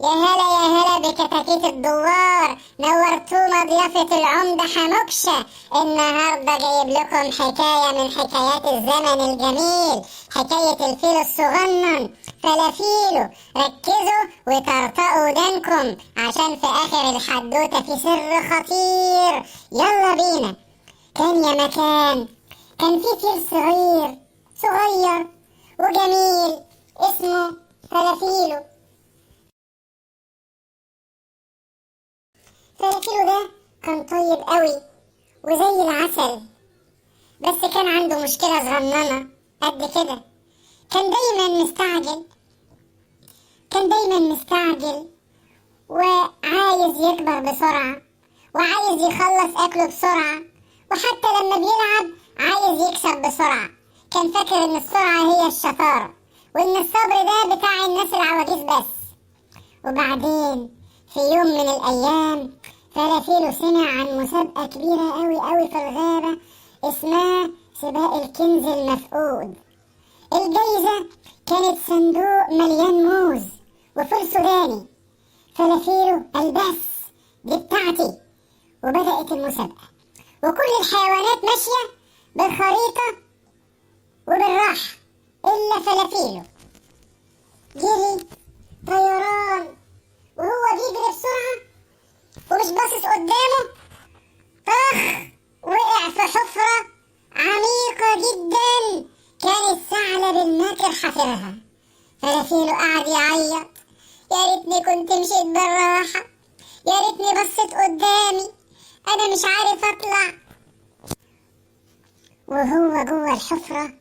يا هلا يا هلا بكتاكيت الدوار، نورتونا ضيافة العمدة حموكشة. النهاردة جايب لكم حكاية من حكايات الزمن الجميل، حكاية الفيل الصغنن فلافيلو. ركزوا وطرطقوا ودانكم عشان في آخر الحدوتة في سر خطير. يلا بينا. كان يا مكان كان في فيل صغير صغير وجميل اسمه فلافيلو. فلافيلو ده كان طيب قوي وزي العسل، بس كان عنده مشكلة صغننة قد كده. كان دايما مستعجل، كان دايما مستعجل وعايز يكبر بسرعة وعايز يخلص أكله بسرعة، وحتى لما بيلعب عايز يكسب بسرعة. كان فاكر إن السرعة هي الشطارة وإن الصبر ده بتاع الناس العواجيز بس. وبعدين في يوم من الأيام فلافيلو سمع عن مسابقة كبيرة أوي في الغابة اسمها سباق الكنز المفقود. الجايزة كانت صندوق مليان موز وفول سوداني. فلافيلو قال بس دي بتاعتي. وبدأت المسابقة وكل الحيوانات ماشية بالخريطة وبالراحة إلا فلافيلو. جري طيران وهو بيجري بسرعة ومش باصص قدامه، طخ وقع في حفرة عميقة جدا كان الثعلب الناكر حافرها. فلافيلو قعد يعيط، يا ريتني كنت مشيت بالراحة، يا ريتني بصيت قدامي، أنا مش عارف أطلع. وهو جوه الحفرة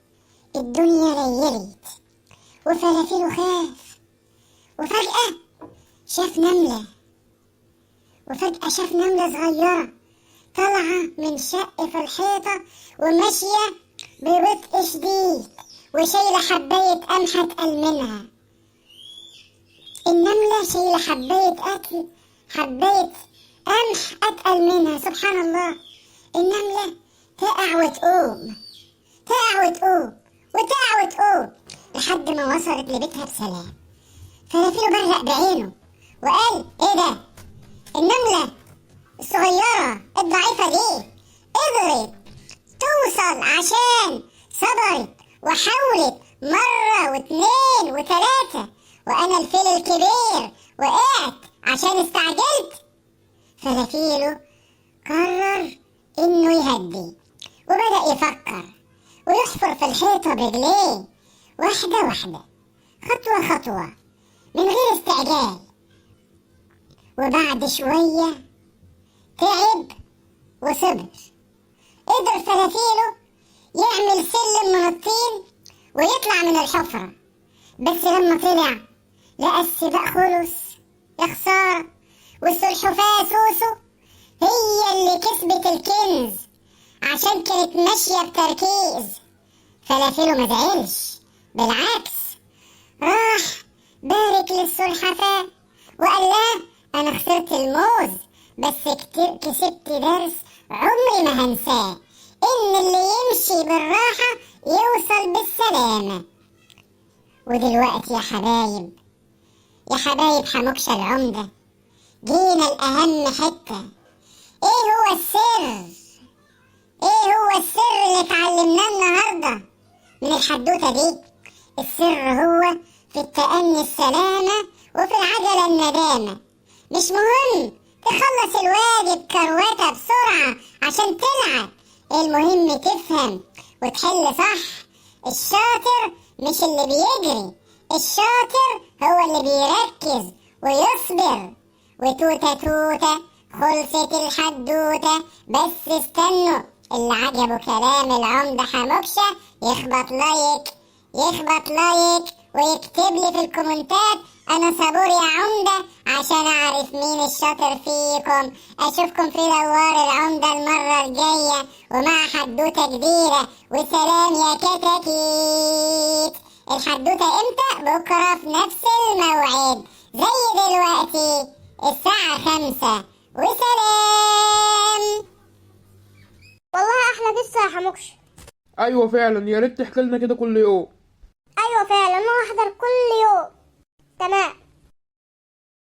الدنيا ليلت وفلافيلو خاف. وفجأة شاف نملة، شاف نملة صغيرة طالعة من شق في الحيطة وماشية ببطء شديد وشايلة حباية قمح أتقل منها. النملة شايلة حباية قمح أتقل منها. سبحان الله، النملة تقع وتقوم، لحد ما وصلت لبيتها بسلام. فلافيلو برق بعينه وقال ايه ده؟ النملة الصغيرة الضعيفة دي قدرت توصل عشان صبرت وحاولت مرة واتنين وتلاتة، وأنا الفيل الكبير وقعت عشان استعجلت. فلافيلو قرر إنه يهدي وبدأ يفكر ويحفر في الحيطة برجليه واحدة خطوة من غير استعجال. وبعد شوية تعب وصبر. قدر فلافيلو يعمل سلم من الطين ويطلع من الحفرة، بس لما طلع لقى السباق خلص. يا خسارة، والسلحفاة سوسو هي اللي كسبت الكنز عشان كانت ماشية بتركيز. فلافيلو ما زعلش، بالعكس راح بارك للسلحفاة وقال لها أنا خسرت الموز بس كسبت درس عمري ما هنساه، إن اللي يمشي بالراحة يوصل بالسلامة. ودلوقتي يا حبايب حموكشة العمدة، جينا الأهم حتة. إيه هو السر اللي اتعلمناه النهاردة من الحدوتة دي؟ السر هو في التأني السلامة وفي العجلة الندامة. مش مهم تخلص الواجب كروتة بسرعة عشان تلعب، المهم تفهم وتحل صح. الشاطر مش اللي بيجري، الشاطر هو اللي بيركز ويصبر. وتوتة خلصت الحدوتة، بس استنوا اللي عجبه كلام العمدة حموكشة يخبط لايك ويكتب لي في الكومنتات انا صبور يا عمدة عشان اعرف مين الشاطر فيكم. اشوفكم في دوار العمدة المرة الجاية ومع حدوتة جديدة. وسلام يا كتاكيت. الحدوتة امتى؟ بكرة في نفس الموعد زي دلوقتي الساعة 5. وسلام. والله احلى قصة يا حموكش. ايوه فعلا، يا ريت تحكي لنا كده كل يوم. ايوه فعلا، انا هحضر كل يوم. تمام.